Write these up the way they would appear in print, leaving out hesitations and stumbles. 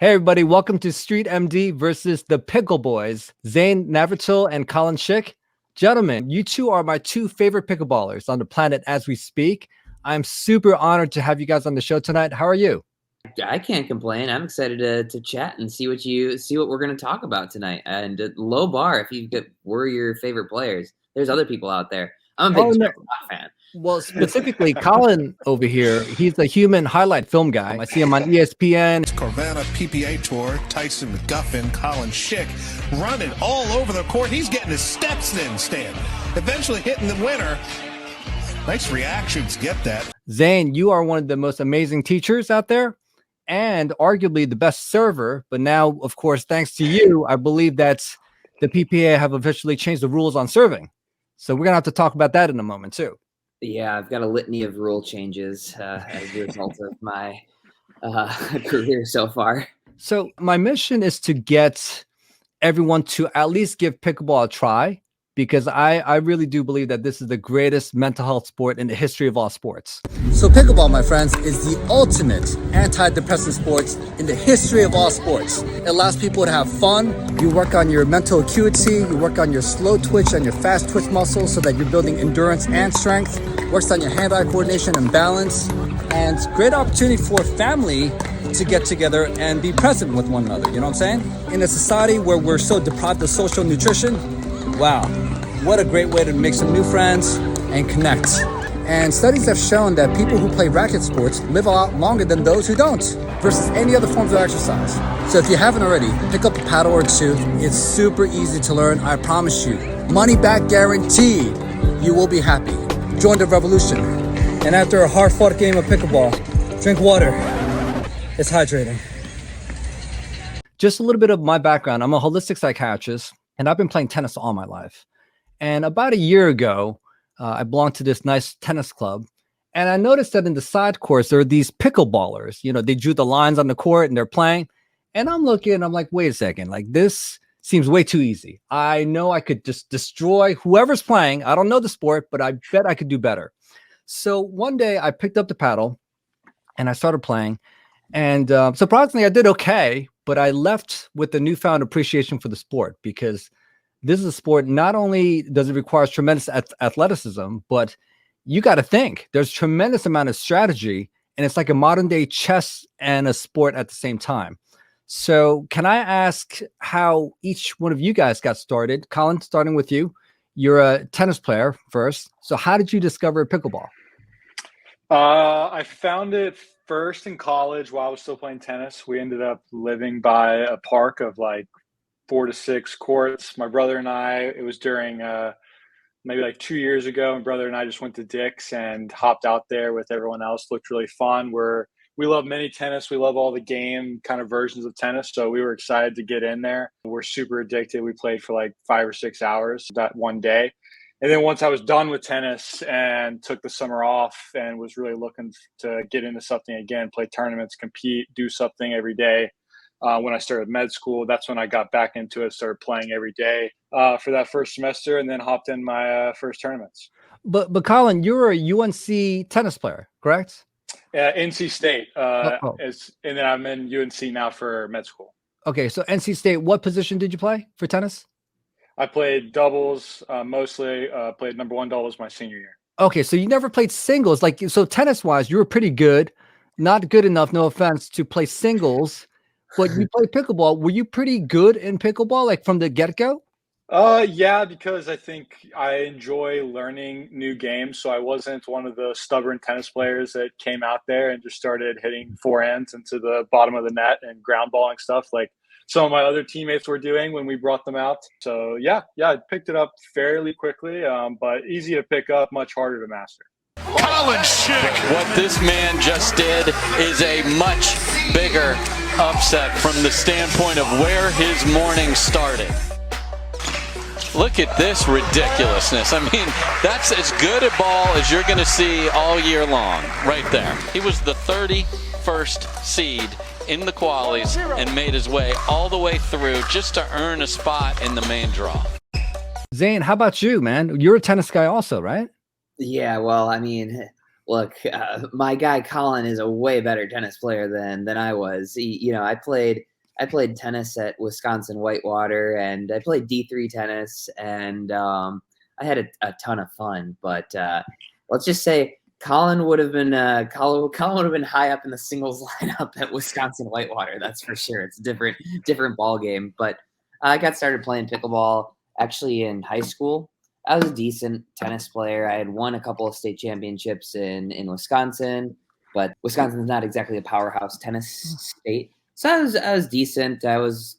Hey everybody, welcome to StreetMD versus the Pickle Boys, Zane Navratil and Collin Shick. Gentlemen, you two are my two favorite pickleballers on the planet as we speak. I'm super honored to have you guys on the show tonight. How are you? I can't complain. I'm excited to chat and see what we're going to talk about tonight. And low bar if we're your favorite players. There's other people out there. I'm a Oh big no. fan. Well, specifically, Collin over here, he's the human highlight film guy. I see him on ESPN. Corvana PPA Tour, Tyson McGuffin, Collin Shick running all over the court. He's getting his steps in, Stan. Eventually hitting the winner. Nice reactions, get that. Zane, you are one of the most amazing teachers out there and arguably the best server. But now, of course, thanks to you, I believe that the PPA have officially changed the rules on serving. So we're going to have to talk about that in a moment too. Yeah, I've got a litany of rule changes as a result of my career so far. So my mission is to get everyone to at least give pickleball a try, because I really do believe that this is the greatest mental health sport in the history of all sports. So pickleball, my friends, is the ultimate antidepressant sport in the history of all sports. It allows people to have fun. You work on your mental acuity, you work on your slow twitch and your fast twitch muscles so that you're building endurance and strength. Works on your hand-eye coordination and balance. And great opportunity for family to get together and be present with one another. You know what I'm saying? In a society where we're so deprived of social nutrition, wow, what a great way to make some new friends and connect. And studies have shown that people who play racket sports live a lot longer than those who don't, versus any other forms of exercise. So if you haven't already, pick up a paddle or two. It's super easy to learn, I promise you. Money back guaranteed. You will be happy. Join the revolution. And after a hard-fought game of pickleball, drink water. It's hydrating. Just a little bit of my background. I'm a holistic psychiatrist, and I've been playing tennis all my life. And about a year ago, I belonged to this nice tennis club. And I noticed that in the side courts, there are these pickleballers. You know, they drew the lines on the court and they're playing. And I'm looking, I'm like, wait a second, like this seems way too easy. I know I could just destroy whoever's playing. I don't know the sport, but I bet I could do better. So one day I picked up the paddle and I started playing. And surprisingly, I did okay, but I left with a newfound appreciation for the sport, because this is a sport, not only does it require tremendous athleticism, but you got to think. There's tremendous amount of strategy, and it's like a modern day chess and a sport at the same time. So can I ask how each one of you guys got started? Collin, starting with you. You're a tennis player first. So how did you discover pickleball? I found it first in college while I was still playing tennis. We ended up living by a park of like 4 to 6 courts. My brother and I, it was during maybe like 2 years ago. My brother and I just went to Dick's and hopped out there with everyone else. Looked really fun. We love mini tennis. We love all the game kind of versions of tennis. So we were excited to get in there. We're super addicted. We played for like 5 or 6 hours that one day. And then once I was done with tennis and took the summer off and was really looking to get into something again, play tournaments, compete, do something every day. When I started med school, that's when I got back into it, started playing every day for that first semester, and then hopped in my first tournaments. But Collin, you're a UNC tennis player, correct? NC State, and then I'm in UNC now for med school. Okay, so NC State, what position did you play for tennis? I played doubles, mostly played number 1 doubles my senior year. Okay, so you never played singles. Like, so tennis-wise, you were pretty good. Not good enough, no offense, to play singles, but you played pickleball. Were you pretty good in pickleball, like from the get-go? Yeah, because I think I enjoy learning new games. So I wasn't one of the stubborn tennis players that came out there and just started hitting forehands into the bottom of the net and ground balling stuff like some of my other teammates were doing when we brought them out. So yeah, I picked it up fairly quickly, but easy to pick up, much harder to master. Collin Shick. What this man just did is a much bigger upset from the standpoint of where his morning started. Look at this ridiculousness. I mean, that's as good a ball as you're going to see all year long right there. He was the 31st seed in the qualies and made his way all the way through just to earn a spot in the main draw. Zane, how about you, man? You're a tennis guy also, right? Yeah, well, I mean, Look, my guy Collin is a way better tennis player than I was. I played tennis at Wisconsin Whitewater, and I played D3 tennis, and I had a ton of fun. But let's just say Collin would have been Collin would have been high up in the singles lineup at Wisconsin Whitewater. That's for sure. It's a different ball game. But I got started playing pickleball actually in high school. I was a decent tennis player. I had won a couple of state championships in Wisconsin, but Wisconsin's not exactly a powerhouse tennis state. So I was decent. I was,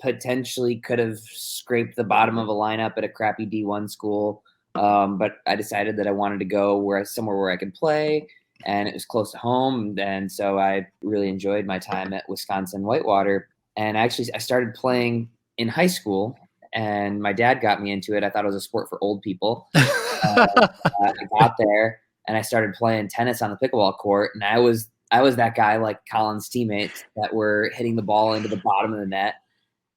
potentially could have scraped the bottom of a lineup at a crappy D1 school. But I decided that I wanted to go somewhere where I could play, and it was close to home. And so I really enjoyed my time at Wisconsin Whitewater. And I started playing in high school, and my dad got me into it. I thought it was a sport for old people. I got there, and I started playing tennis on the pickleball court. And I was that guy, like Collin's teammates, that were hitting the ball into the bottom of the net.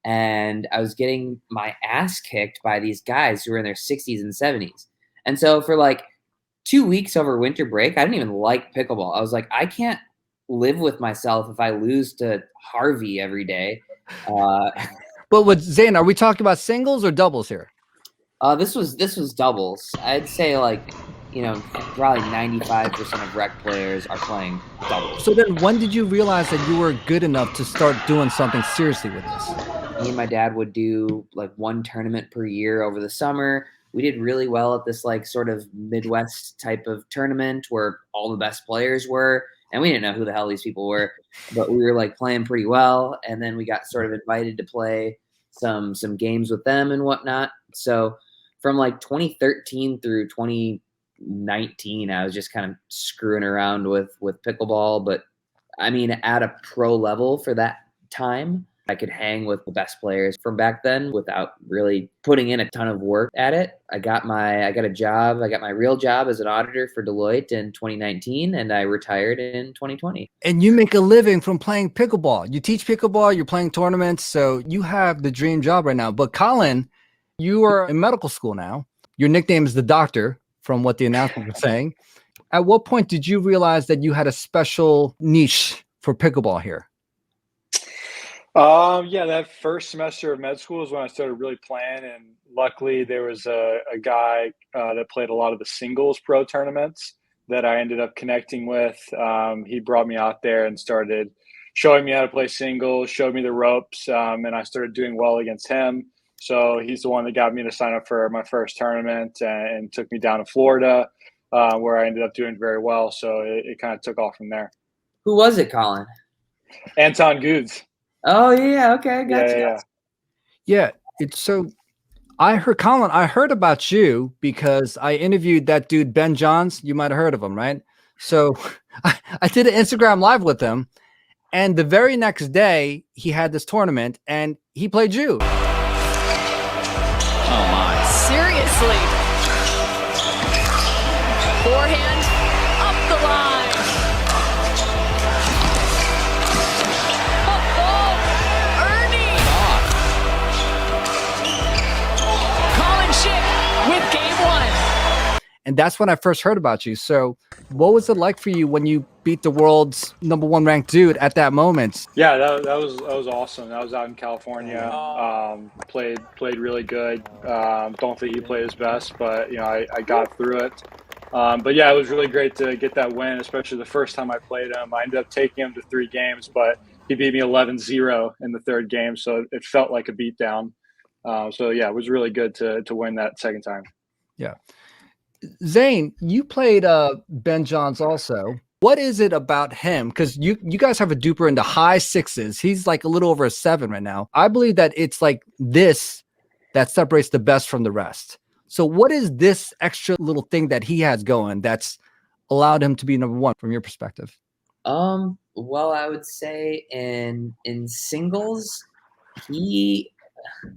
And I was getting my ass kicked by these guys who were in their 60s and 70s. And so for like 2 weeks over winter break, I didn't even like pickleball. I was like, I can't live with myself if I lose to Harvey every day. But with Zane, are we talking about singles or doubles here? This was doubles. I'd say probably 95% of rec players are playing doubles. So then when did you realize that you were good enough to start doing something seriously with this? Me and my dad would do like one tournament per year over the summer. We did really well at this like sort of Midwest type of tournament where all the best players were. And we didn't know who the hell these people were, but we were like playing pretty well. And then we got sort of invited to play some games with them and whatnot. So from like 2013 through 2019, I was just kind of screwing around with pickleball. But I mean, at a pro level for that time, I could hang with the best players from back then without really putting in a ton of work at it. I got a job. I got my real job as an auditor for Deloitte in 2019, and I retired in 2020. And you make a living from playing pickleball. You teach pickleball, you're playing tournaments, so you have the dream job right now. But Collin, you are in medical school now. Your nickname is the doctor, from what the announcement was saying. At what point did you realize that you had a special niche for pickleball here? That first semester of med school is when I started really playing, and luckily there was a guy that played a lot of the singles pro tournaments that I ended up connecting with. He brought me out there and started showing me how to play singles, showed me the ropes, and I started doing well against him. So he's the one that got me to sign up for my first tournament and took me down to Florida, where I ended up doing very well. So it kind of took off from there. Who was it, Collin? Anton Goods. Oh yeah, okay, gotcha. Yeah. It's so I heard about you because I interviewed that dude Ben Johns. You might have heard of him, right? So I did an Instagram live with him, and the very next day he had this tournament and he played you. Oh my. Seriously. Forehand up the line. Collin Shick with game one. And that's when I first heard about you. So what was it like for you when you beat the world's #1 ranked dude at that moment? Yeah, that was awesome. That was out in California. Played really good. Don't think he played his best, but I got through it. But yeah, it was really great to get that win, especially the first time I played him. I ended up taking him to 3 games, but he beat me 11-0 in the 3rd game, so it felt like a beatdown. So yeah, it was really good to win that second time. Yeah. Zane, you played Ben Johns also. What is it about him? Because you guys have a duper into high 6s. He's like a little over a 7 right now. I believe that it's like this that separates the best from the rest. So what is this extra little thing that he has going that's allowed him to be #1 from your perspective? Well, I would say in singles, he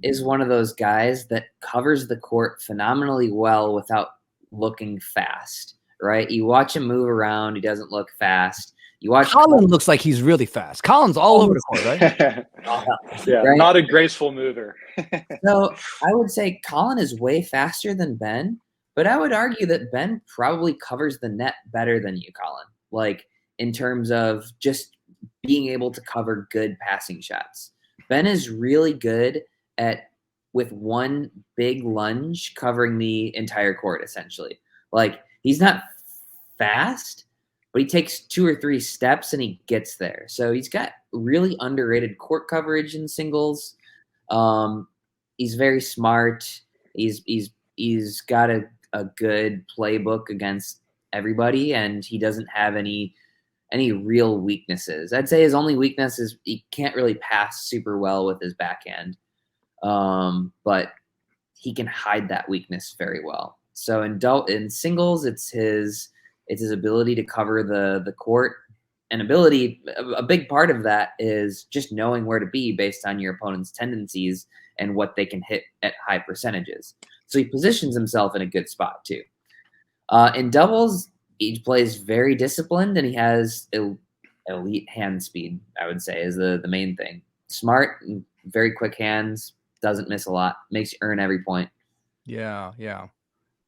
is one of those guys that covers the court phenomenally well without looking fast, right? You watch him move around, he doesn't look fast. You watch Collin looks like he's really fast. Collin's all over the court, right? Yeah, right? Not a graceful mover. So I would say Collin is way faster than Ben, But I would argue that Ben probably covers the net better than you, Collin. Like, in terms of just being able to cover good passing shots. Ben is really good at, with one big lunge, covering the entire court, essentially. Like, he's not fast, but he takes 2 or 3 steps and he gets there. So he's got really underrated court coverage in singles. He's very smart. He's got a good playbook against everybody, and he doesn't have any real weaknesses. I'd say his only weakness is he can't really pass super well with his backhand, but he can hide that weakness very well. So in singles, it's his ability to cover the court, and a big part of that is just knowing where to be based on your opponent's tendencies and what they can hit at high percentages. So he positions himself in a good spot too. In doubles, he plays very disciplined, and he has elite hand speed, I would say, is the main thing. Smart, very quick hands, doesn't miss a lot, makes you earn every point. Yeah.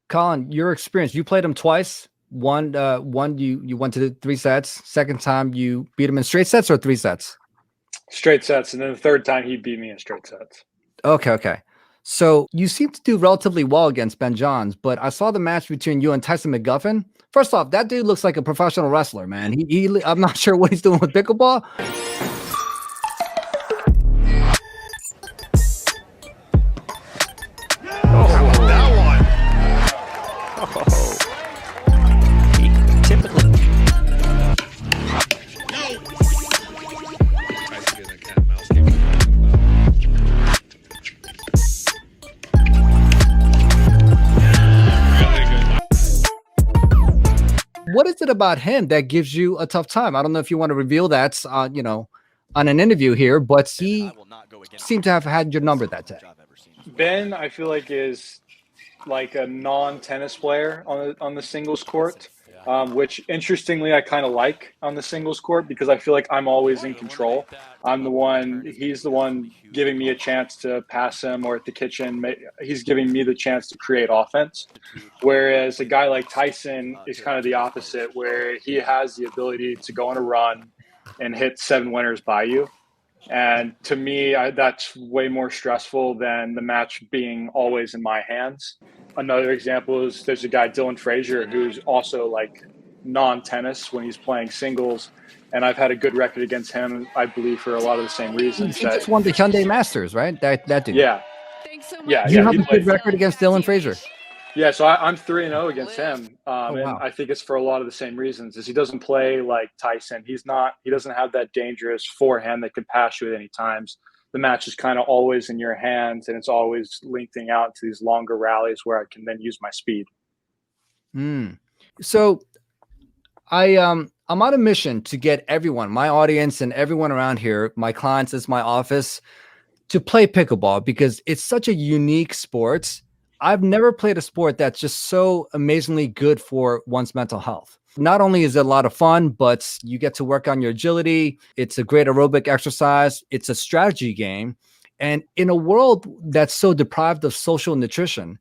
Collin, your experience, you played him twice. One you went to the 3 sets. Second time you beat him in straight sets or 3 sets? Straight sets, and then the third time he beat me in straight sets. Okay. So you seem to do relatively well against Ben Johns, but I saw the match between you and Tyson McGuffin. First off, that dude looks like a professional wrestler, man. I'm not sure what he's doing with pickleball. What is it about him that gives you a tough time? I don't know if you want to reveal that, on an interview here, but he seemed to have had your number that day. Ben, I feel like, is like a non-tennis player on the singles court, which interestingly I kind of like on the singles court because I feel like I'm always in control. He's the one giving me a chance to pass him, or at the kitchen, he's giving me the chance to create offense. Whereas a guy like Tyson is kind of the opposite, where he has the ability to go on a run and hit 7 winners by you. And to me, that's way more stressful than the match being always in my hands. Another example is there's a guy, Dylan Frazier, who's also like non-tennis when he's playing singles. And I've had a good record against him, I believe, for a lot of the same reasons. He just won the Hyundai Masters, right? That dude. Yeah. You have a good record against Dylan Frazier. Yeah, so I'm 3-0 against him, wow. and I think it's for a lot of the same reasons. Is he doesn't play like Tyson. He doesn't have that dangerous forehand that can pass you at any times. The match is kind of always in your hands, and it's always linking out to these longer rallies where I can then use my speed. So I'm on a mission to get everyone, my audience and everyone around here, my clients, it's my office, to play pickleball because it's such a unique sport. I've never played a sport that's just so amazingly good for one's mental health. Not only is it a lot of fun, but you get to work on your agility. It's a great aerobic exercise. It's a strategy game. And in a world that's so deprived of social nutrition,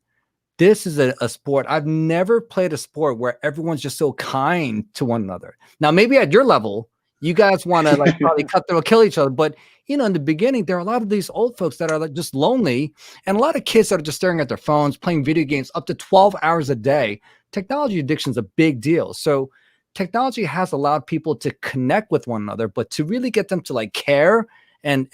this is a sport. I've never played a sport where everyone's just so kind to one another. Now, maybe at your level, you guys want to like probably cut through or kill each other. But, in the beginning, there are a lot of these old folks that are like just lonely, and a lot of kids that are just staring at their phones, playing video games up to 12 hours a day. Technology addiction is a big deal. So technology has allowed people to connect with one another, but to really get them to like care and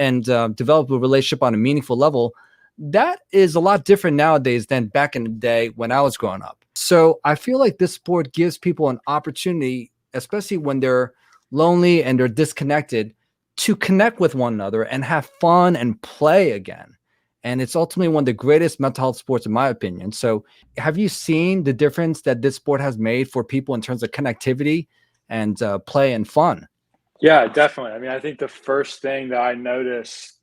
develop a relationship on a meaningful level, that is a lot different nowadays than back in the day when I was growing up. So I feel like this sport gives people an opportunity, especially when they're lonely and they're disconnected, to connect with one another and have fun and play again. And it's ultimately one of the greatest mental health sports, in my opinion. So have you seen the difference that this sport has made for people in terms of connectivity and play and fun? Yeah, definitely. I mean, I think the first thing that I noticed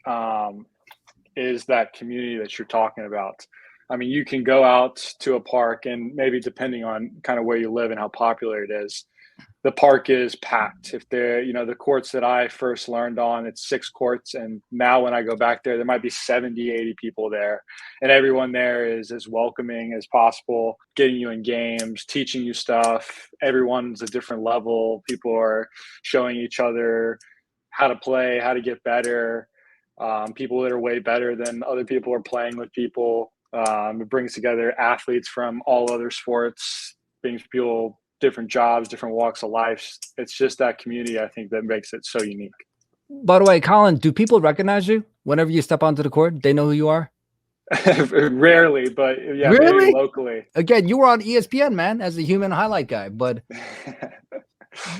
is that community that you're talking about. I mean, you can go out to a park and maybe depending on kind of where you live and how popular it is, the park is packed. If they're, the courts that I first learned on, it's 6 courts. And now when I go back there might be 70, 80 people there. And everyone there is as welcoming as possible, getting you in games, teaching you stuff. Everyone's a different level. People are showing each other how to play, how to get better. People that are way better than other people are playing with people. It brings together athletes from all other sports, brings people different jobs, different walks of life. It's just that community, I think, that makes it so unique. By the way, Collin, do people recognize you whenever you step onto the court? They know who you are? Rarely, but yeah, really? maybe locally. Again, you were on ESPN, man, as a human highlight guy, but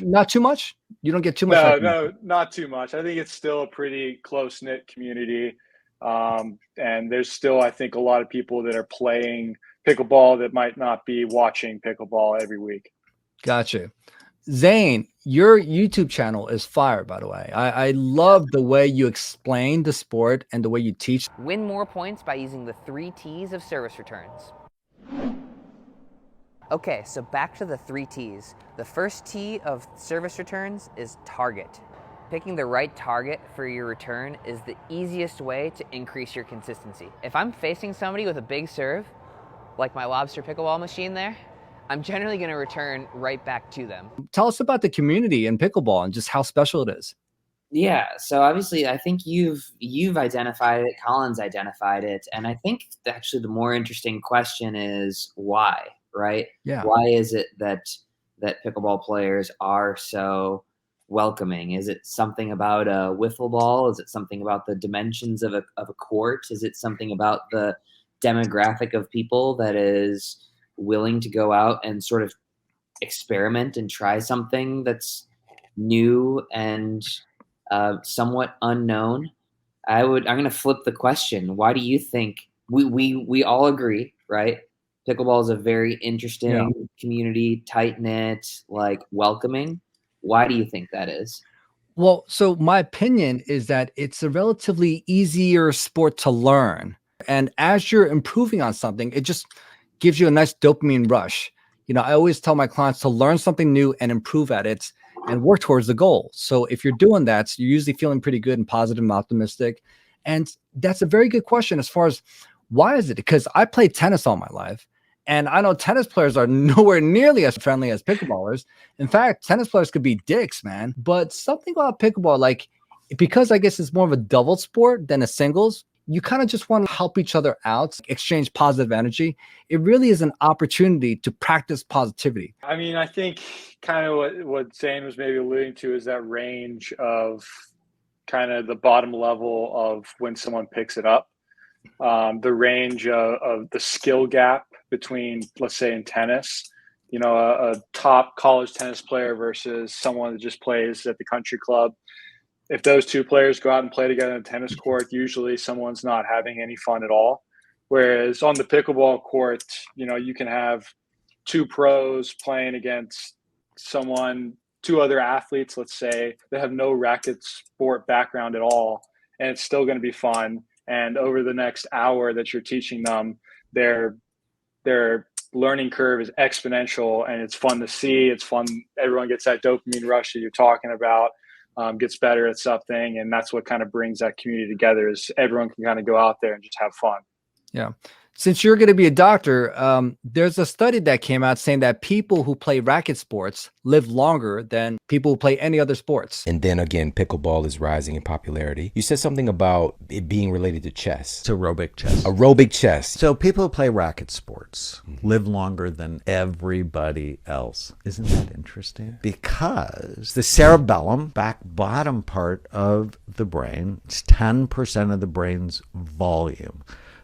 not too much? You don't get too much? No, not too much. I think it's still a pretty close-knit community. And there's still, I think, a lot of people that are playing pickleball that might not be watching pickleball every week. Gotcha. Zane, your YouTube channel is fire, by the way. I love the way you explain the sport and the way you teach. Win more points by using the 3 T's of service returns. Okay, so back to the 3 T's. The first T of service returns is target. Picking the right target for your return is the easiest way to increase your consistency. If I'm facing somebody with a big serve, like my lobster pickleball machine there, I'm generally going to return right back to them. Tell us about the community in pickleball and just how special it is. Yeah, so obviously I think you've identified it, Collin's identified it, and I think actually the more interesting question is why, right? Yeah. Why is it that pickleball players are so welcoming? Is it something about a wiffle ball? Is it something about the dimensions of a court? Is it something about the demographic of people that is willing to go out and sort of experiment and try something that's new and somewhat unknown? I'm going to flip the question. Why do you think we all agree, right? Pickleball is a very interesting community, tight-knit, like welcoming. Why do you think that is? Well, so my opinion is that it's a relatively easier sport to learn. And as you're improving on something, it just gives you a nice dopamine rush. I always tell my clients to learn something new and improve at it and work towards the goal. So if you're doing that, you're usually feeling pretty good and positive and optimistic. And that's a very good question as far as why is it? Because I played tennis all my life. And I know tennis players are nowhere nearly as friendly as pickleballers. In fact, tennis players could be dicks, man. But something about pickleball, like, because I guess it's more of a double sport than a singles, you kind of just want to help each other out, exchange positive energy. It really is an opportunity to practice positivity. I mean, I think kind of what Zane was maybe alluding to is that range of kind of the bottom level of when someone picks it up. The range of the skill gap between, let's say in tennis, a top college tennis player versus someone that just plays at the country club. If those two players go out and play together on a tennis court, usually someone's not having any fun at all. Whereas on the pickleball court, you can have 2 pros playing against two other athletes, let's say, that have no racket sport background at all, and it's still going to be fun. And over the next hour that you're teaching them, their learning curve is exponential, and it's fun to see. It's fun. Everyone gets that dopamine rush that you're talking about. Gets better at something, and that's what kind of brings that community together, is everyone can kind of go out there and just have fun. Yeah. Since you're going to be a doctor, there's a study that came out saying that people who play racket sports live longer than people who play any other sports. And then again, pickleball is rising in popularity. You said something about it being related to chess. It's aerobic chess. Aerobic chess. So people who play racket sports live longer than everybody else. Isn't that interesting? Because the cerebellum, back bottom part of the brain, it's 10% of the brain's volume,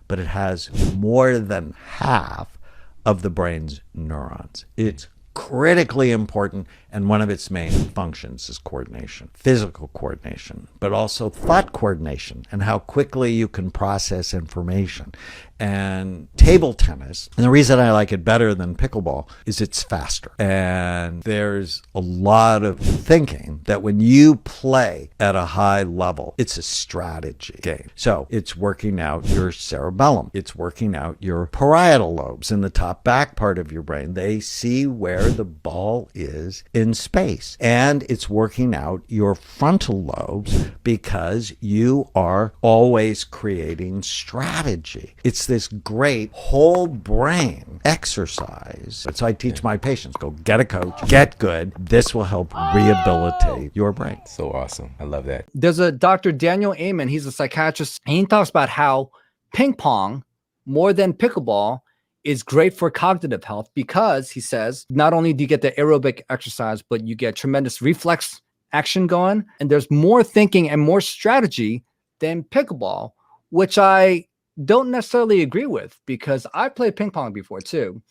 but it has more than half of the brain's neurons. It's critically important, and one of its main functions is coordination, physical coordination, but also thought coordination and how quickly you can process information. And table tennis, and the reason I like it better than pickleball is it's faster. And there's a lot of thinking that when you play at a high level, it's a strategy game. So it's working out your cerebellum. It's working out your parietal lobes in the top back part of your brain. They see where the ball is in space. And it's working out your frontal lobes because you are always creating strategy. It's this great whole brain exercise. So I teach my patients, go get a coach, get good. This will help rehabilitate your brain. So awesome. I love that. There's a Dr. Daniel Amen. He's a psychiatrist. And he talks about how ping pong, more than pickleball, is great for cognitive health because he says not only do you get the aerobic exercise, but you get tremendous reflex action going. And there's more thinking and more strategy than pickleball, which I don't necessarily agree with because I played ping pong before too.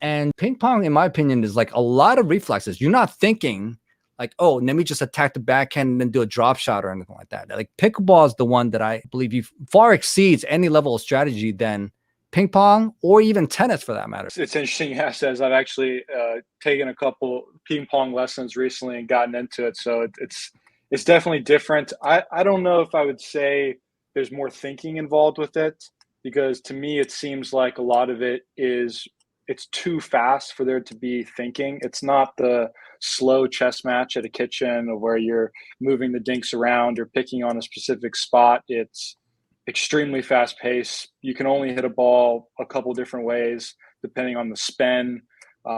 And ping pong, in my opinion, is like a lot of reflexes. You're not thinking like, oh, let me just attack the backhand and then do a drop shot or anything like that. Like pickleball is the one that I believe you far exceeds any level of strategy than ping pong or even tennis for that matter. It's interesting you asked, as I've actually taken a couple ping pong lessons recently and gotten into it. So it's definitely different. I don't know if I would say there's more thinking involved with it, because to me it seems like a lot of it is it's too fast for there to be thinking. It's not the slow chess match at a kitchen or where you're moving the dinks around or picking on a specific spot. It's extremely fast paced. You can only hit a ball a couple different ways depending on the spin.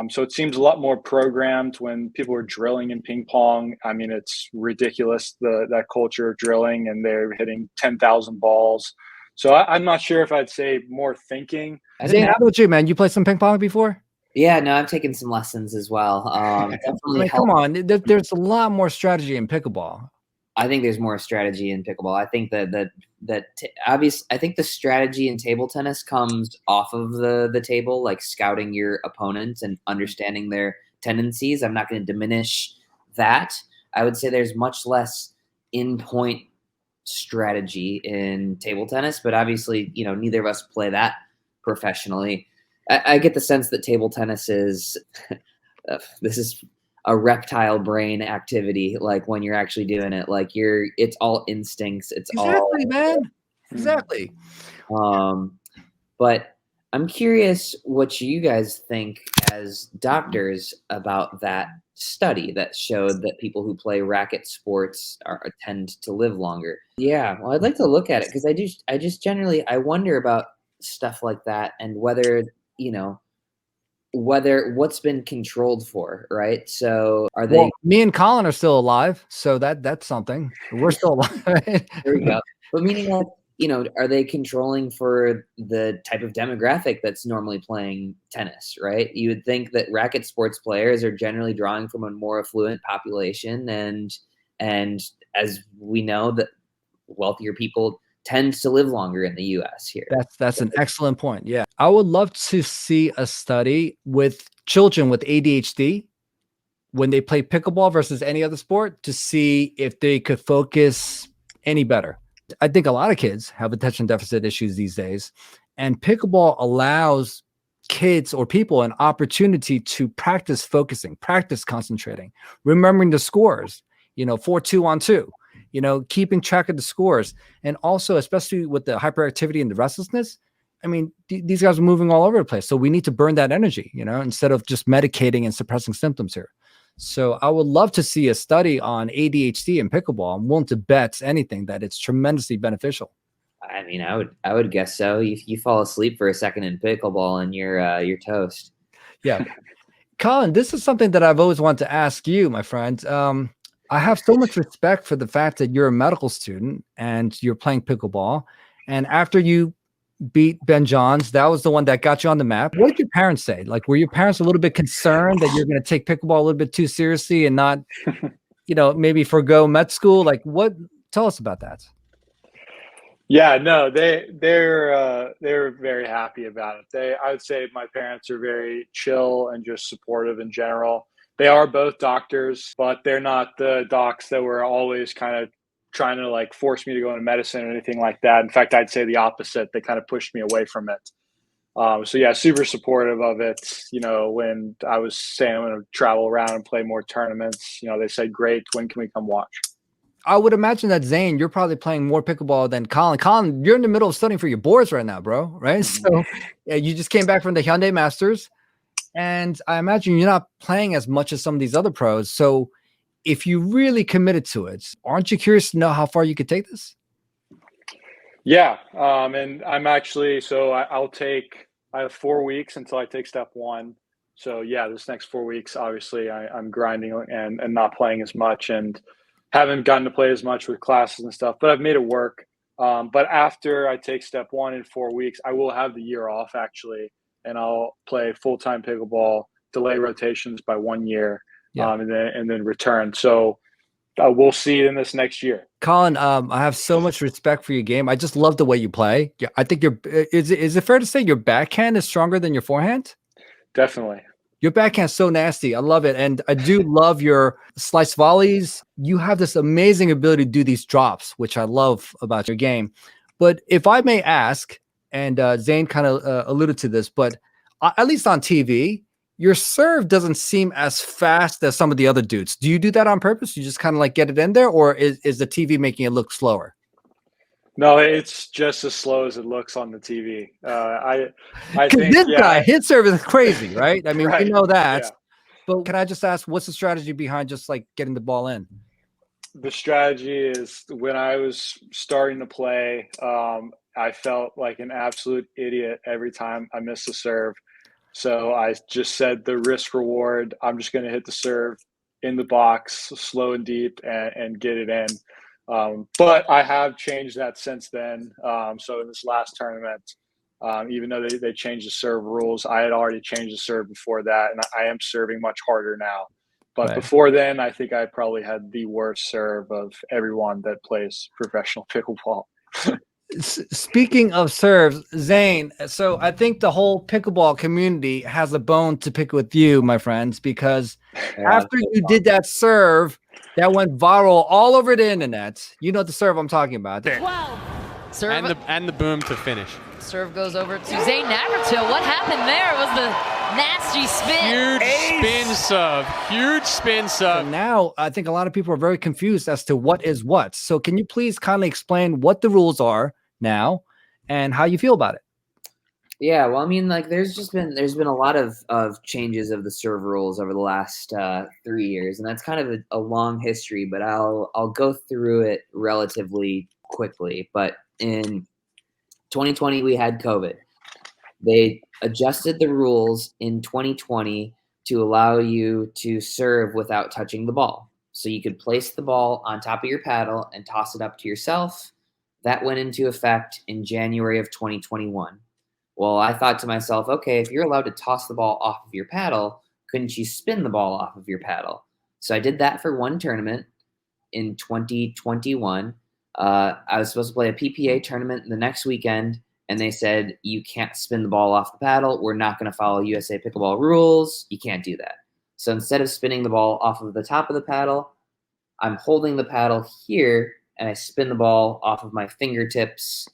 So it seems a lot more programmed when people are drilling in ping pong. I mean, it's ridiculous, that culture of drilling, and they're hitting 10,000 balls. So I'm not sure if I'd say more thinking. Zane, how about you, man? You played some ping pong before? Yeah, no, I've taken some lessons as well. Definitely come on, there's a lot more strategy in pickleball. I think there's more strategy in pickleball. I think I think the strategy in table tennis comes off of the table, like scouting your opponent and understanding their tendencies. I'm not going to diminish that. I would say there's much less in-point strategy in table tennis, but obviously, neither of us play that professionally. I get the sense that table tennis is this is a reptile brain activity, like when you're actually doing it, like it's all instincts. It's exactly, all man. Exactly. But I'm curious what you guys think as doctors about that study that showed that people who play racket sports tend to live longer. Yeah, well, I'd like to look at it because I just generally I wonder about stuff like that and whether what's been controlled for, right? So are they? Well, me and Collin are still alive, so that's something. We're still alive. There we go. But meaning like, are they controlling for the type of demographic that's normally playing tennis, right? You would think that racket sports players are generally drawing from a more affluent population, and as we know, that wealthier people tend to live longer in the US here. That's an excellent point. Yeah. I would love to see a study with children with ADHD when they play pickleball versus any other sport to see if they could focus any better. I think a lot of kids have attention deficit issues these days, and pickleball allows kids or people an opportunity to practice focusing, practice concentrating, remembering the scores, 4-2 on 2. Keeping track of the scores. And also, especially with the hyperactivity and the restlessness, I mean, these guys are moving all over the place. So we need to burn that energy, instead of just medicating and suppressing symptoms here. So I would love to see a study on ADHD and pickleball. I'm willing to bet anything that it's tremendously beneficial. I mean, I would guess so. You fall asleep for a second in pickleball and you're toast. Yeah. Collin, this is something that I've always wanted to ask you, my friend. I have so much respect for the fact that you're a medical student and you're playing pickleball. And after you beat Ben Johns, that was the one that got you on the map. What did your parents say? Like, were your parents a little bit concerned that you're going to take pickleball a little bit too seriously and not, maybe forgo med school? Like, tell us about that. Yeah, no, they're very happy about it. I would say my parents are very chill and just supportive in general. They are both doctors, but they're not the docs that were always kind of trying to like force me to go into medicine or anything like that. In fact, I'd say the opposite. They kind of pushed me away from it. So yeah, super supportive of it. You know, when I was saying I'm going to travel around and play more tournaments, you know, they said, great, when can we come watch? I would imagine that, Zane, you're probably playing more pickleball than Collin. Collin, you're in the middle of studying for your boards right now, bro, right? So yeah, you just came back from the Hyundai Masters, and I imagine you're not playing as much as some of these other pros. So if you really committed to it, aren't you curious to know how far you could take this? Yeah, and I'm actually, so I have 4 weeks until I take step one. So yeah, this next 4 weeks, obviously I'm grinding and not playing as much and haven't gotten to play as much with classes and stuff, but I've made it work. But after I take step one in 4 weeks, I will have the year off actually, and I'll play full-time pickleball, delay rotations by 1 year, and then return. So we'll see in this next year. Collin, I have so much respect for your game. I just love the way you play. Yeah, I think is it fair to say your backhand is stronger than your forehand? Definitely. Your backhand's so nasty. I love it. And I do love your slice volleys. You have this amazing ability to do these drops, which I love about your game. But if I may ask, and Zane kind of alluded to this, but at least on TV, your serve doesn't seem as fast as some of the other dudes. Do you do that on purpose? You just kind of like get it in there, or is the TV making it look slower? No, it's just as slow as it looks on the TV. I think this guy, his serve is crazy, right? I mean, right. we know that. Yeah. But can I just ask, what's the strategy behind just like getting the ball in? The strategy is when I was starting to play, I felt like an absolute idiot every time I missed a serve. So I just said the risk reward, I'm just going to hit the serve in the box, slow and deep, and get it in. But I have changed that since then. So in this last tournament, even though they changed the serve rules, I had already changed the serve before that, and I am serving much harder now. But before then, I think I probably had the worst serve of everyone that plays professional pickleball. Speaking of serves, Zane, so I think the whole pickleball community has a bone to pick with you, my friends, because after you did that serve that went viral all over the internet, you know the serve I'm talking about. Wow. Serve and the boom to finish. Serve goes over to Zane Navratil. What happened there was the nasty spin. Huge spin sub. So now I think a lot of people are very confused as to what is what. So can you please kindly explain what the rules are now and how you feel about it? Yeah, well, I mean, like there's been a lot of changes of the serve rules over the last 3 years, and that's kind of a long history. But I'll go through it relatively quickly. But in 2020, we had COVID. They adjusted the rules in 2020 to allow you to serve without touching the ball. So you could place the ball on top of your paddle and toss it up to yourself. That went into effect in January of 2021. Well, I thought to myself, okay, if you're allowed to toss the ball off of your paddle, couldn't you spin the ball off of your paddle? So I did that for one tournament in 2021. I was supposed to play a PPA tournament the next weekend, and they said, you can't spin the ball off the paddle. We're not going to follow USA Pickleball rules. You can't do that. So instead of spinning the ball off of the top of the paddle, I'm holding the paddle here, and I spin the ball off of my fingertips,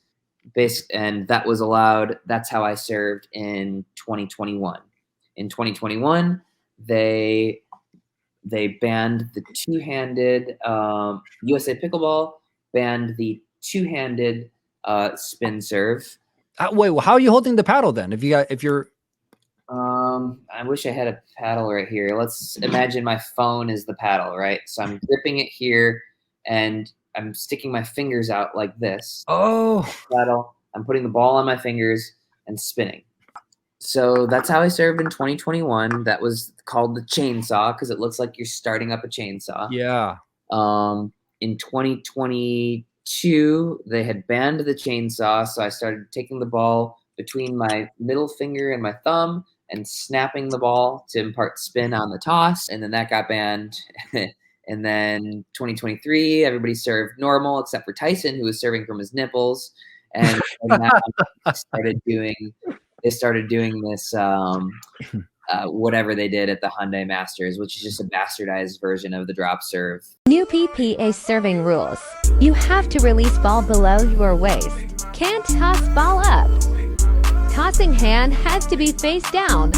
and that was allowed. That's how I served in 2021. In 2021, they banned the two-handed USA Pickleball banned the two-handed spin serve. Wait, well, how are you holding the paddle then? If you're I wish I had a paddle right here. Let's imagine my phone is the paddle, right? So I'm gripping it here, and I'm sticking my fingers out like this. Oh, paddle. I'm putting the ball on my fingers and spinning. So that's how I served in 2021. That was called the chainsaw because it looks like you're starting up a chainsaw. Yeah. In 2022, they had banned the chainsaw, so I started taking the ball between my middle finger and my thumb and snapping the ball to impart spin on the toss, and then that got banned. And then 2023, everybody served normal except for Tyson, who was serving from his nipples. And now they started doing this whatever they did at the Hyundai Masters, which is just a bastardized version of the drop serve. New PPA serving rules. You have to release ball below your waist. Can't toss ball up. Tossing hand has to be face down.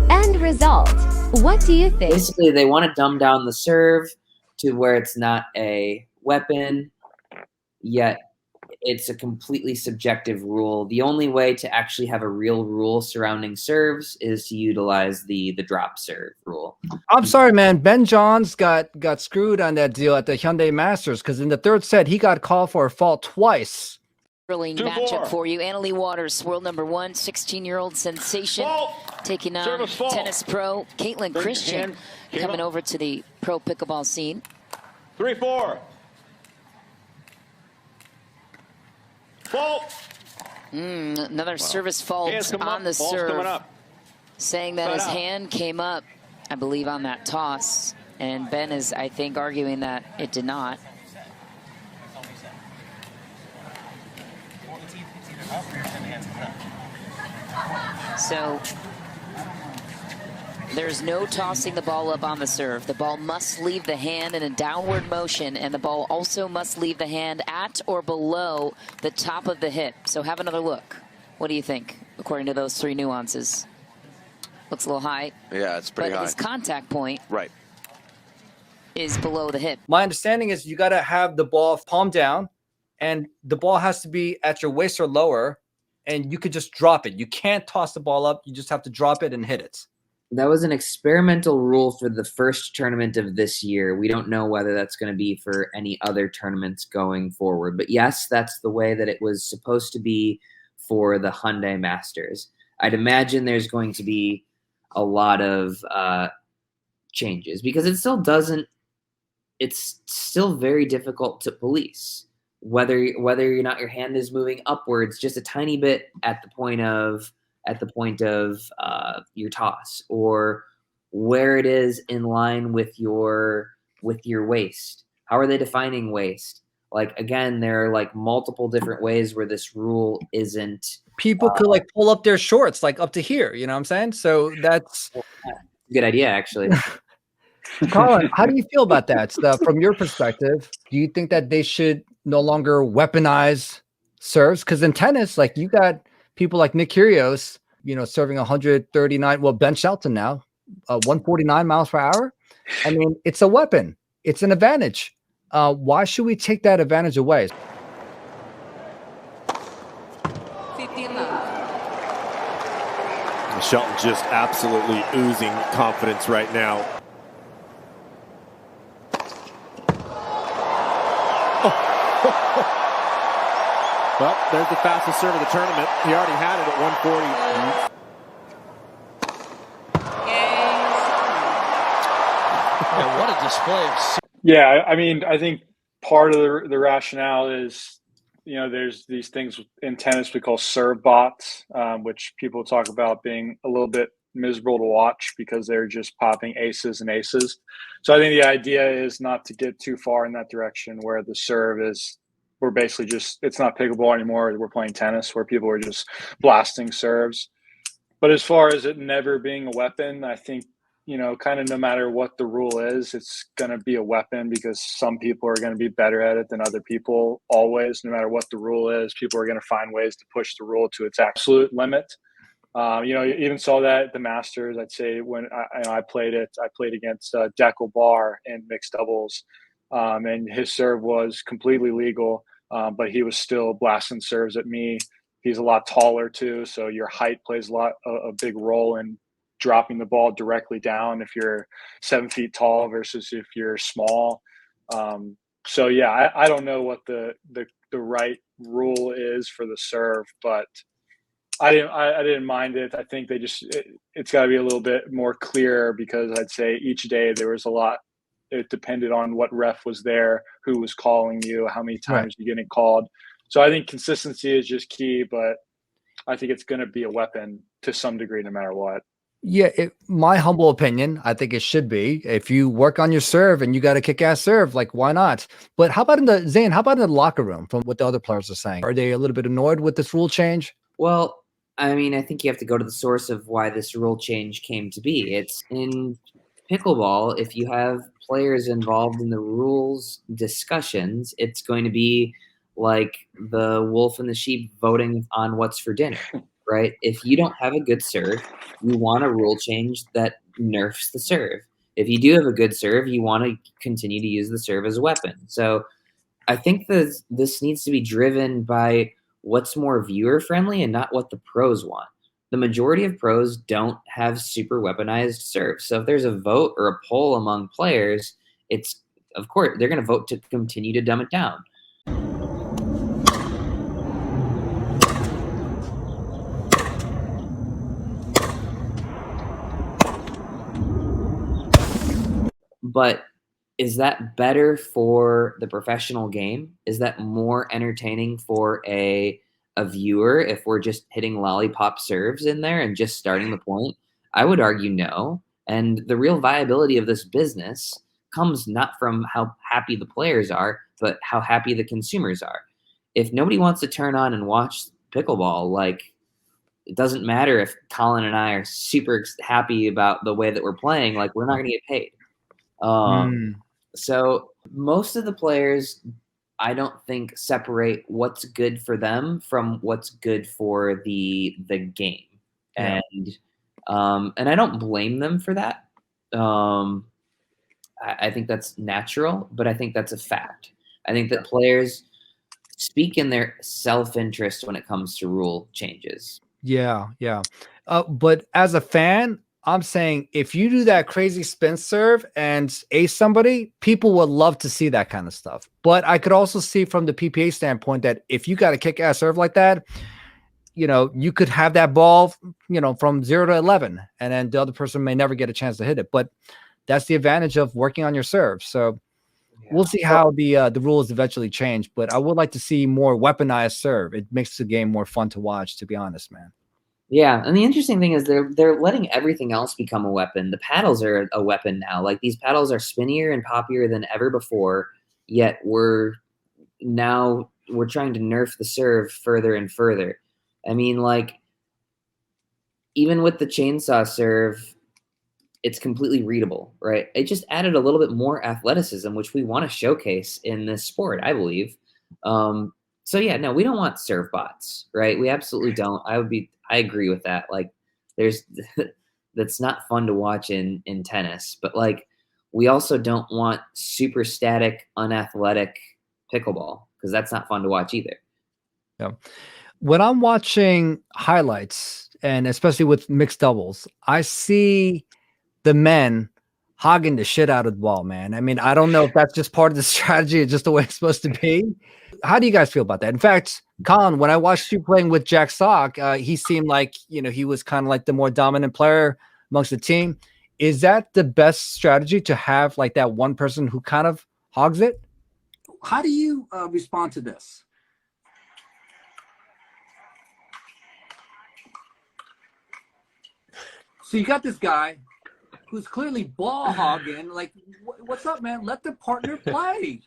End result. What do you think? Basically, they want to dumb down the serve to where it's not a weapon, yet it's a completely subjective rule. The only way to actually have a real rule surrounding serves is to utilize the drop serve rule. I'm sorry, man. Ben Johns got screwed on that deal at the Hyundai Masters because in the third set, he got called for a fault twice. Thrilling matchup for you. Annalie Waters, world number 1, 16-year-old sensation, taking on tennis pro Caitlin Christian, coming over to the pro pickleball scene. 3-4. Fault. Another service fault on the serve, saying that his hand came up, I believe, on that toss. And Ben is, I think, arguing that it did not. So there's no tossing the ball up on the serve. The ball must leave the hand in a downward motion, and the ball also must leave the hand at or below the top of the hip. So have another look. What do you think, according to those 3 nuances? Looks a little high. Yeah, it's pretty high. But his contact point is below the hip. My understanding is you got to have the ball palm down, and the ball has to be at your waist or lower, and you could just drop it. You can't toss the ball up. You just have to drop it and hit it. That was an experimental rule for the first tournament of this year. We don't know whether that's going to be for any other tournaments going forward. But yes, that's the way that it was supposed to be for the Hyundai Masters. I'd imagine there's going to be a lot of changes because it still doesn't. It's still very difficult to police whether or not your hand is moving upwards just a tiny bit at the point of your toss, or where it is in line with your waist. How are they defining waist? Like, again, there are like multiple different ways where this rule isn't. People could like pull up their shorts like up to here. You know what I'm saying? So that's a good idea, actually. Collin, how do you feel about that stuff from your perspective? Do you think that they should no longer weaponize serves? Because in tennis, like, you got people like Nick Kyrgios, serving 139. Well, Ben Shelton now, 149 miles per hour. I mean, it's a weapon. It's an advantage. Why should we take that advantage away? Shelton just absolutely oozing confidence right now. Well, there's the fastest serve of the tournament. He already had it at 140. Yeah, what a display of... Yeah, I mean, I think part of the rationale is, there's these things in tennis we call serve bots, which people talk about being a little bit miserable to watch because they're just popping aces and aces. So I think the idea is not to get too far in that direction where the serve is, we're basically just, it's not pickleball anymore. We're playing tennis where people are just blasting serves. But as far as it never being a weapon, I think, kind of no matter what the rule is, it's going to be a weapon because some people are going to be better at it than other people always. No matter what the rule is, people are going to find ways to push the rule to its absolute limit. You even saw that at the Masters. I'd say when I played it, I played against Pickleball in mixed doubles, and his serve was completely legal, but he was still blasting serves at me. He's a lot taller too, so your height plays a big role in dropping the ball directly down if you're 7 feet tall versus if you're small. So yeah, I don't know what the right rule is for the serve, but I didn't mind it. I think it's got to be a little bit more clear because I'd say each day there was a lot. It depended on what ref was there, who was calling you, how many times you're getting called. So I think consistency is just key, but I think it's going to be a weapon to some degree no matter what. Yeah, my humble opinion, I think it should be. If you work on your serve and you got a kick-ass serve, like, why not? But how about Zane, how about in the locker room from what the other players are saying? Are they a little bit annoyed with this rule change? Well, I mean, I think you have to go to the source of why this rule change came to be. It's in pickleball. If you have players involved in the rules discussions, it's going to be like the wolf and the sheep voting on what's for dinner, right? If you don't have a good serve, you want a rule change that nerfs the serve. If you do have a good serve, you want to continue to use the serve as a weapon. So I think that this needs to be driven by what's more viewer friendly and not what the pros want. The majority of pros don't have super weaponized serves. So if there's a vote or a poll among players, it's, of course, they're going to vote to continue to dumb it down. But is that better for the professional game? Is that more entertaining for a viewer if we're just hitting lollipop serves in there and just starting the point? I would argue no. And the real viability of this business comes not from how happy the players are, but how happy the consumers are. If nobody wants to turn on and watch pickleball, like, it doesn't matter if Collin and I are super happy about the way that we're playing, like, we're not going to get paid. So most of the players, I don't think, separate what's good for them from what's good for the game. Yeah. And I don't blame them for that. I think that's natural, but I think that's a fact. I think that players speak in their self-interest when it comes to rule changes. Yeah, yeah. But as a fan, I'm saying if you do that crazy spin serve and ace somebody, people would love to see that kind of stuff. But I could also see from the PPA standpoint that if you got a kick-ass serve like that, you know, you could have that ball, you know, from 0 to 11, and then the other person may never get a chance to hit it. But that's the advantage of working on your serve. So we'll see how the rules eventually change. But I would like to see more weaponized serve. It makes the game more fun to watch, to be honest, man. Yeah, and the interesting thing is they're letting everything else become a weapon. The paddles are a weapon now. Like, these paddles are spinnier and poppier than ever before, yet we're trying to nerf the serve further and further. I mean, like, even with the chainsaw serve, it's completely readable, right? It just added a little bit more athleticism, which we want to showcase in this sport, I believe. So yeah, no, we don't want serve bots, right? We absolutely don't. I agree with that. Like, that's not fun to watch in tennis, but like, we also don't want super static, unathletic pickleball, because that's not fun to watch either. Yeah. When I'm watching highlights, and especially with mixed doubles, I see the men hogging the shit out of the ball, man. I mean, I don't know if that's just part of the strategy or just the way it's supposed to be. How do you guys feel about that? In fact, Collin, when I watched you playing with Jack Sock, he seemed like, you know, he was kind of like the more dominant player amongst the team. Is that the best strategy, to have like that one person who kind of hogs it? How do you respond to this? So you got this guy who's clearly ball hogging. Like, what's up, man? Let the partner play.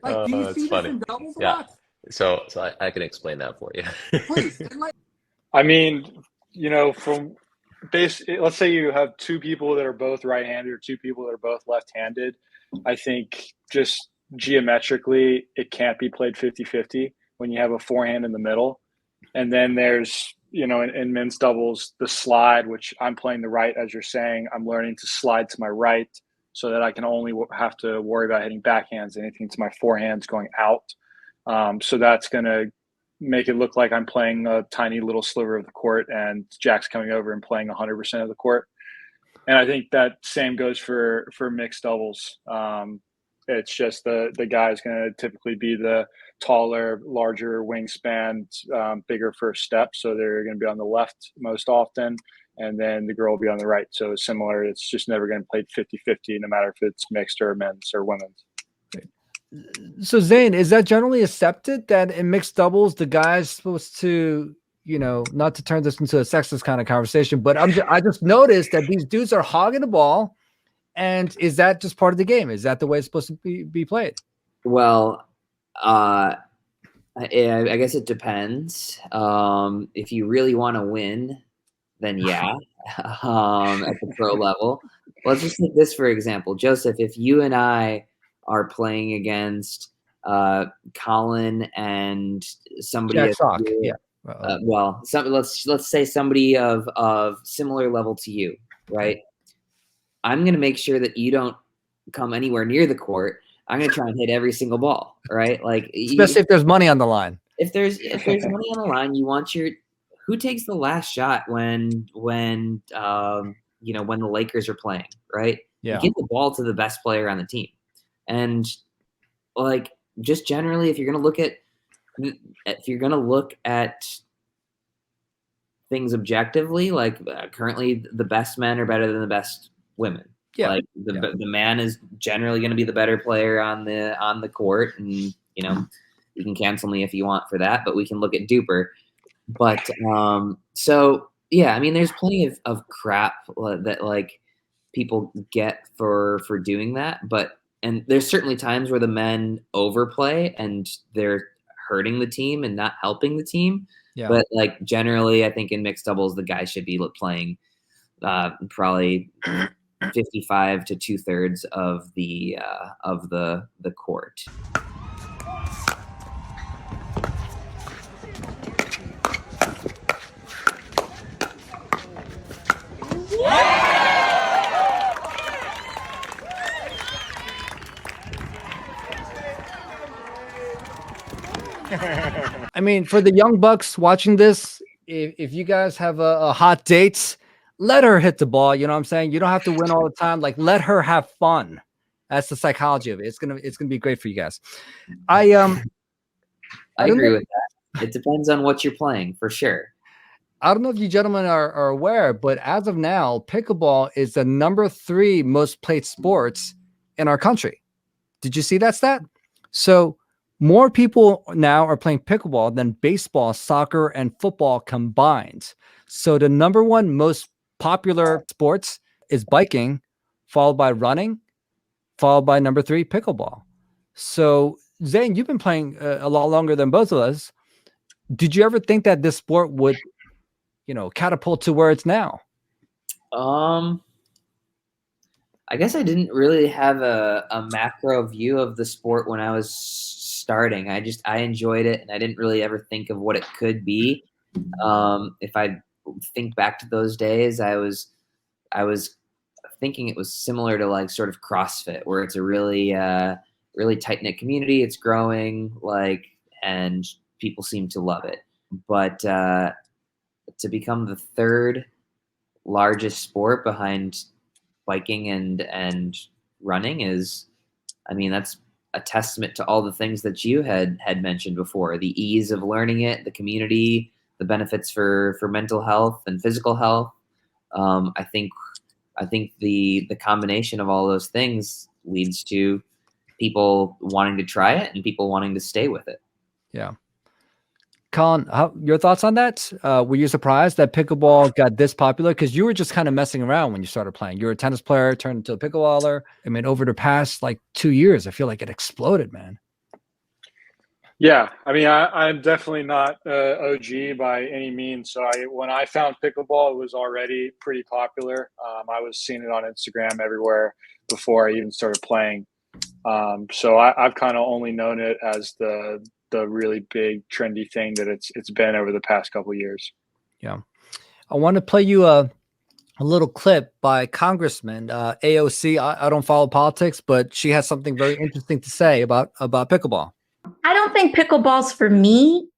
Like, do you see this in doubles a lot? So I can explain that for you. Please. I mean, you know, let's say you have two people that are both right-handed or two people that are both left-handed. I think just geometrically, it can't be played 50-50 when you have a forehand in the middle. And then there's, you know, in men's doubles, the slide, which I'm playing the right, as you're saying. I'm learning to slide to my right so that I can only have to worry about hitting backhands. Anything to my forehands going out. So that's going to make it look like I'm playing a tiny little sliver of the court and Jack's coming over and playing 100% of the court. And I think that same goes for mixed doubles. It's just the guy is going to typically be the taller, larger wingspan, bigger first step. So they're going to be on the left most often. And then the girl will be on the right. So it's similar. It's just never going to play 50-50, no matter if it's mixed or men's or women's. So Zane, is that generally accepted that in mixed doubles, the guy's supposed to, you know, not to turn this into a sexist kind of conversation, but I just noticed that these dudes are hogging the ball. And is that just part of the game? Is that the way it's supposed to be played? Well, I guess it depends. If you really want to win, then yeah, at the pro level. Let's just take this for example. Joseph, if you and I are playing against Collin and somebody Jack Sock, yeah. Let's say somebody of similar level to you, right? I'm going to make sure that you don't come anywhere near the court. I'm going to try and hit every single ball, right? Like, especially if there's money on the line. If there's money on the line, you want who takes the last shot when when the Lakers are playing, right? Yeah. You give the ball to the best player on the team. And like, just generally, if you're going to look at things objectively, like currently the best men are better than the best women. Yeah. Like the man is generally going to be the better player on the court, and you can cancel me if you want for that, but we can look at duper. But so yeah, I mean, there's plenty of crap that like people get for doing that, and there's certainly times where the men overplay and they're hurting the team and not helping the team. Yeah. But like generally, I think in mixed doubles, the guy should be playing probably 55 to 2/3 of the court. I mean, for the young bucks watching this, if you guys have a hot date, let her hit the ball. You know what I'm saying? You don't have to win all the time. Like, let her have fun. That's the psychology of it. It's gonna be great for you guys. I agree with that. It depends on what you're playing, for sure. I don't know if you gentlemen are aware, but as of now, pickleball is the #3 most played sports in our country. Did you see that stat? So more people now are playing pickleball than baseball, soccer, and football combined. So the #1 most popular sports is biking, followed by running, followed by #3, pickleball. So Zane, you've been playing a lot longer than both of us. Did you ever think that this sport would, catapult to where it's now? I guess I didn't really have a macro view of the sport when I was starting. I enjoyed it, and I didn't really ever think of what it could be. If I think back to those days, I was thinking it was similar to like sort of CrossFit, where it's a really really tight-knit community. It's growing, and people seem to love it. But to become the 3rd largest sport behind biking and running is, I mean, that's a testament to all the things that you had mentioned before: the ease of learning it, the community, the benefits for mental health and physical health. I think the combination of all those things leads to people wanting to try it and people wanting to stay with it. Yeah. Collin, your thoughts on that? Were you surprised that pickleball got this popular? Because you were just kind of messing around when you started playing. You were a tennis player, turned into a pickleballer. I mean, over the past 2 years, I feel like it exploded, man. Yeah, I mean, I'm definitely not OG by any means. So when I found pickleball, it was already pretty popular. I was seeing it on Instagram everywhere before I even started playing. So I've kind of only known it as the really big trendy thing that it's been over the past couple of years. Yeah. I want to play you a little clip by Congressman AOC. I don't follow politics, but she has something very interesting to say about pickleball. I don't think pickleball's for me,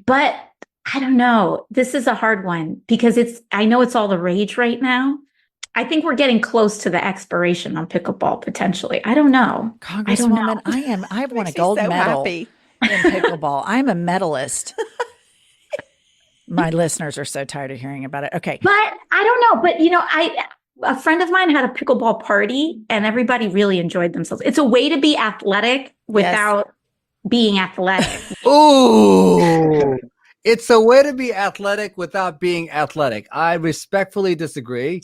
but I don't know. This is a hard one because I know it's all the rage right now. I think we're getting close to the expiration on pickleball potentially. I don't know. Congresswoman, I won a gold medal in pickleball. I'm a medalist. My listeners are so tired of hearing about it. Okay. But I don't know. But, a friend of mine had a pickleball party and everybody really enjoyed themselves. It's a way to be athletic without being athletic. Ooh. It's a way to be athletic without being athletic. I respectfully disagree.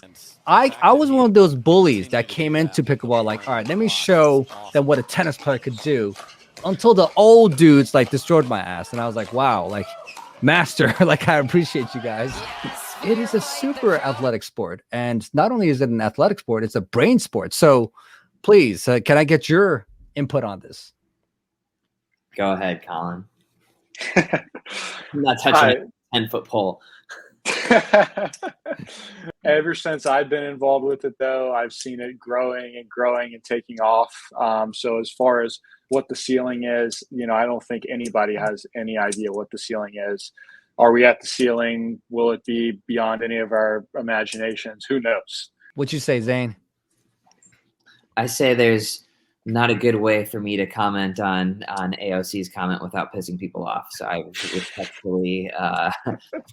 I was one of those bullies that came into pickleball like, all right, let me show them what a tennis player could do. until the old dudes like destroyed my ass. And I was like, wow, like master, like I appreciate you guys. It is a super athletic sport. And not only is it an athletic sport, it's a brain sport. So please, can I get your input on this? Go ahead, Collin. I'm not touching a 10-foot pole. Ever since I've been involved with it, though, I've seen it growing and taking off. So as far as what the ceiling is, I don't think anybody has any idea what the ceiling is. Are we at the ceiling? Will it be beyond any of our imaginations? Who knows? What'd you say, Zane? I say there's not a good way for me to comment on AOC's comment without pissing people off. So I would respectfully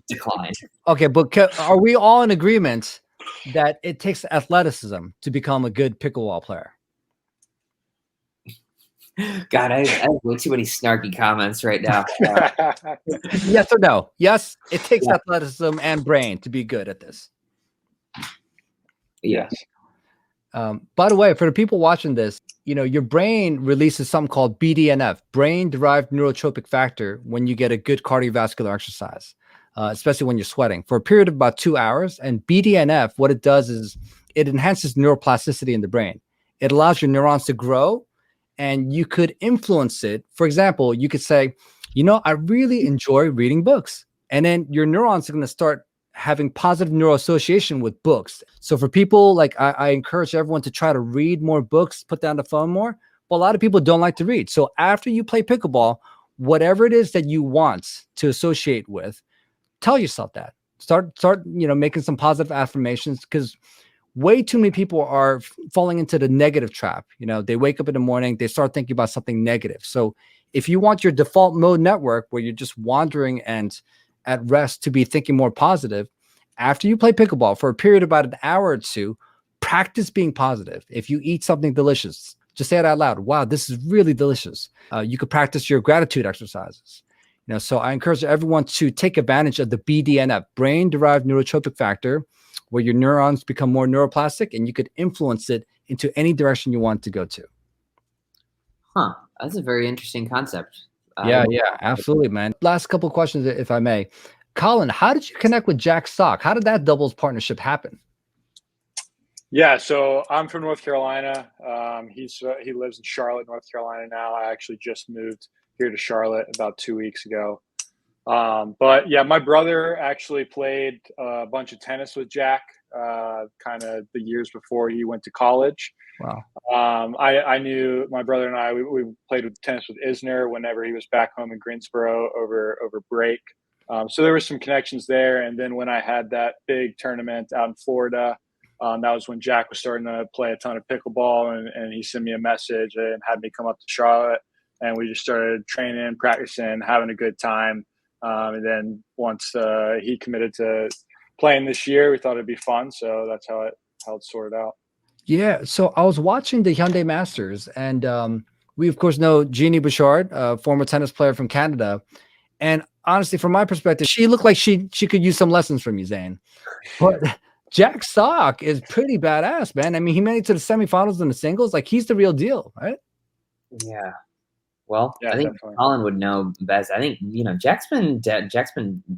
decline. Okay, but are we all in agreement that it takes athleticism to become a good pickleball player? God, I have way too many snarky comments right now. Yes or no? Yes, it takes athleticism and brain to be good at this. Yes. By the way, for the people watching this, your brain releases something called BDNF, brain-derived neurotropic factor, when you get a good cardiovascular exercise, especially when you're sweating for a period of about 2 hours. And BDNF, what it does is it enhances neuroplasticity in the brain. It allows your neurons to grow, and you could influence it. For example, you could say, I really enjoy reading books. And then your neurons are going to start having positive neuroassociation with books. So for people, like I encourage everyone to try to read more books, put down the phone more. But a lot of people don't like to read. So after you play pickleball, whatever it is that you want to associate with, tell yourself that. Start making some positive affirmations, because way too many people are falling into the negative trap. They wake up in the morning, they start thinking about something negative. So if you want your default mode network where you're just wandering and at rest to be thinking more positive, after you play pickleball for a period of about an hour or two, practice being positive. If you eat something delicious, just say it out loud. Wow, this is really delicious. You could practice your gratitude exercises. So I encourage everyone to take advantage of the BDNF, brain-derived neurotropic factor, where your neurons become more neuroplastic and you could influence it into any direction you want to go to. Huh. That's a very interesting concept. Yeah, absolutely, man. Last couple of questions, if I may. Collin, how did you connect with Jack Sock? How did that doubles partnership happen? Yeah, so I'm from North Carolina. He lives in Charlotte, North Carolina now. I actually just moved here to Charlotte about 2 weeks ago. But yeah, my brother actually played a bunch of tennis with Jack, kind of the years before he went to college. Wow. I knew my brother and I, we played with tennis with Isner whenever he was back home in Greensboro over break. So there were some connections there. And then when I had that big tournament out in Florida, that was when Jack was starting to play a ton of pickleball, and he sent me a message and had me come up to Charlotte, and we just started training, practicing, having a good time. And then once he committed to playing this year, we thought it'd be fun. So that's how it sorted out. Yeah. So I was watching the Hyundai Masters, and we of course know Jeannie Bouchard, a former tennis player from Canada. And honestly, from my perspective, she looked like she could use some lessons from you, Zane. But Jack Sock is pretty badass, man. I mean, he made it to the semifinals in the singles. Like, he's the real deal, right? Yeah. Well, yeah, I think definitely. Collin would know best. I think Jack's been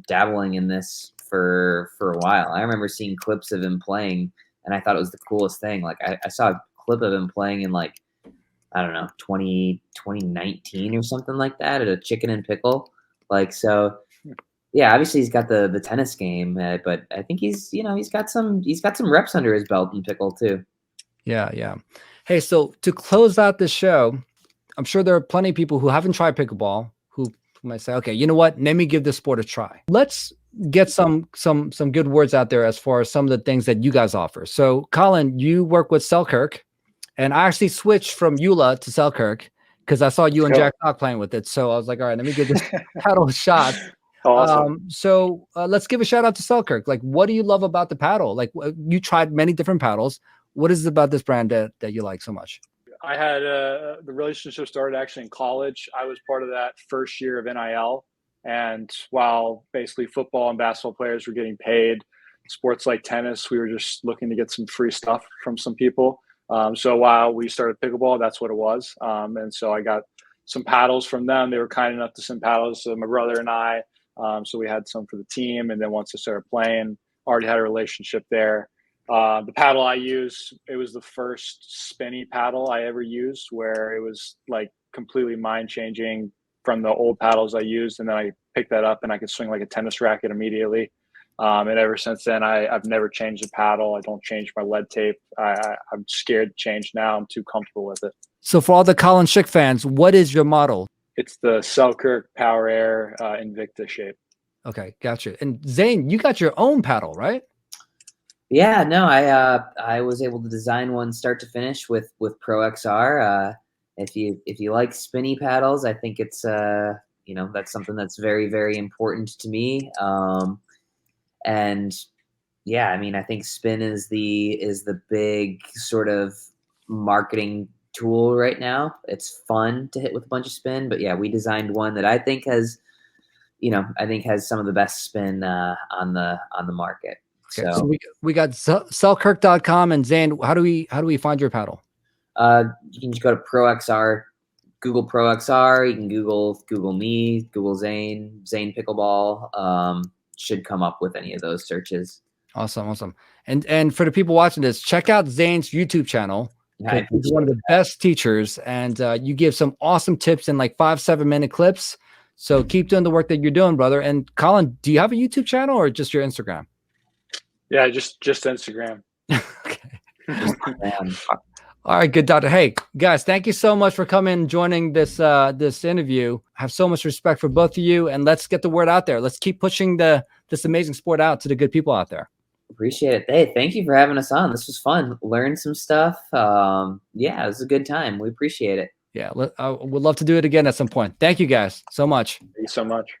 dabbling in this for a while. I remember seeing clips of him playing, and I thought it was the coolest thing. Like I saw a clip of him playing in 2019 or something like that at a Chicken and Pickle. So yeah, obviously he's got the tennis game, but I think he's got some reps under his belt in pickle too. Yeah. Hey, so to close out the show, I'm sure there are plenty of people who haven't tried pickleball who might say, okay, you know what? Let me give this sport a try. Let's get some good words out there as far as some of the things that you guys offer. So Collin, you work with Selkirk, and I actually switched from EULA to Selkirk because I saw you and Jack Sock playing with it. So I was like, all right, let me give this paddle a shot. Awesome. So let's give a shout out to Selkirk. Like, what do you love about the paddle? Like, you tried many different paddles. What is it about this brand that you like so much? I had the relationship started actually in college. I was part of that first year of NIL. And while basically football and basketball players were getting paid, sports like tennis, we were just looking to get some free stuff from some people. So while we started pickleball, that's what it was. And so I got some paddles from them. They were kind enough to send paddles to my brother and I. So we had some for the team. And then once I started playing, already had a relationship there. The paddle I use, it was the first spinny paddle I ever used, where it was like completely mind changing from the old paddles I used. And then I picked that up and I could swing like a tennis racket immediately. And ever since then, I've never changed the paddle. I don't change my lead tape. I'm scared to change now. I'm too comfortable with it. So for all the Collin Shick fans, what is your model? It's the Selkirk Power Air Invicta shape. Okay, gotcha. And Zane, you got your own paddle, right? Yeah, no, I was able to design one start to finish with Pro XR. If you like spinny paddles, I think it's that's something that's very, very important to me. And yeah, I mean, I think spin is the big sort of marketing tool right now. It's fun to hit with a bunch of spin, but yeah, we designed one that I think has some of the best spin on the market. Okay, so we got Selkirk.com, and Zane, how do we find your paddle? You can just go to Pro XR, Google Pro XR. You can Google me, Google Zane Pickleball. Should come up with any of those searches. Awesome. And for the people watching this, check out Zane's YouTube channel. Yeah, he's one of the best teachers, and you give some awesome tips in like 5-7 minute clips. So keep doing the work that you're doing, brother. And Collin, do you have a YouTube channel or just your Instagram? Yeah, just Instagram. Okay. All right, good, Doctor. Hey, guys, thank you so much for coming and joining this interview. I have so much respect for both of you, and let's get the word out there. Let's keep pushing this amazing sport out to the good people out there. Appreciate it. Hey, thank you for having us on. This was fun. Learned some stuff. Yeah, it was a good time. We appreciate it. Yeah, we'd love to do it again at some point. Thank you guys so much. Thank you so much.